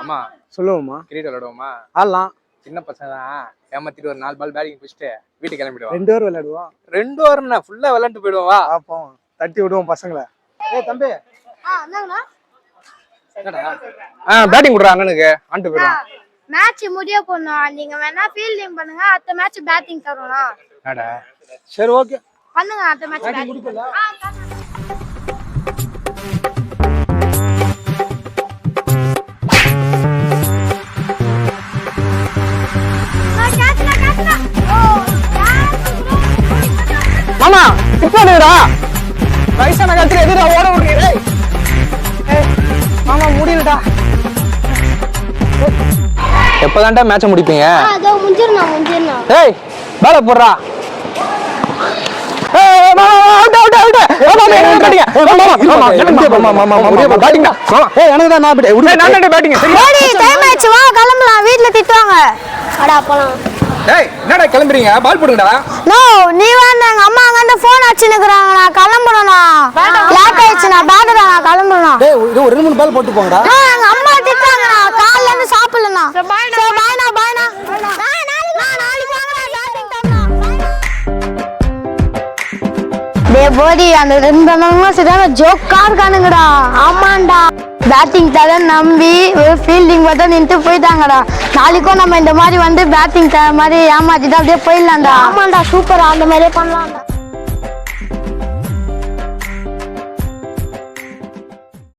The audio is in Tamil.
அம்மா சொல்லுவோம்மா. கிரிக்கெட் விளையாடுவோமா? ஆடலாம். சின்ன பசங்க தான் ஏமாத்திட்டு ஒரு 4 பால் பேட்டிங் பிடிச்சிட்டு வீட்டுக்கு கிளம்பிடுவோம். 2 ஓவர் விளையாடுவோம். 2 ஓவர்னா ஃபுல்லா விளையாண்டு போயிடுவோம். வா பாப்போம், தட்டி விடுவோம் பசங்களை. ஏய் தம்பி, பேட்டிங் குடுறா அண்ணனுக்கு. ஆண்டு போயிடுவோம். மேட்ச் முடிய போறோம். நீங்க வேணா ஃபீல்டிங் பண்ணுங்க, அடுத்த மேட்ச் பேட்டிங் தரோம்னா. என்னடா? சரி ஓகே பண்ணுங்க, அடுத்த மேட்ச் பேட்டிங் முடிக்கல. மாமா இப்போடா வயசான காலத்துல எதுடா ஓட விடுறீங்க? மாமா முடியலடா. எப்பதான்டா மேட்ச் முடிப்பீங்க? அதோ முடிஞ்சிரணும். ஏய் பால போடுறா. ஏய் மாமா அவுட் அவுட் அவுட். மாமா என்ன கடிங்க? மாமா பேட்டிங்டா. ஏய் எனக்கு தான் நான் பேட்டிங். சரியா? டைம் ஆச்சு, வா கிளம்பலாம். வீட்ல திட்டுவாங்க. அடா போலாம். ஏய் என்னடா கிளம்புறீங்க? பால் போடுங்கடா. நோ நீ வேணா, எங்க அம்மா அங்க போன் அடிச்சுக்குறாங்க. நான் கிளம்பறேனா. லேட் ஆயிடுச்சு, நான் பேட்டரா, நான் கிளம்பறேனா. டேய் இது ஒரு 2-3 பால் போட்டு போங்கடா. எங்க அம்மா திட்டுறாங்க, நான் காலைல இருந்து சாப்பிடலனா. சோ பாய்னா பாய்னா. நான் நாளைக்கு வாங்கறேன் பேட்டிங் டைம்ல. டேய் போடி, அந்த 2 அண்ணனும் சரியான ஜோக்கா இருக்கானுங்கடா. ஆமாண்டா, பேட்டிங் தர நம்பி ஃபீல்டிங் பார்த்தா நின்று போயிட்டாங்கடா. நாளைக்கும் நம்ம இந்த மாதிரி வந்து பேட்டிங் தர மாதிரி ஏமாத்திட்டு அப்படியே போயிடலாம்டா. ஆமாண்டா, சூப்பரா அந்த மாதிரியே பண்ணலாம்டா.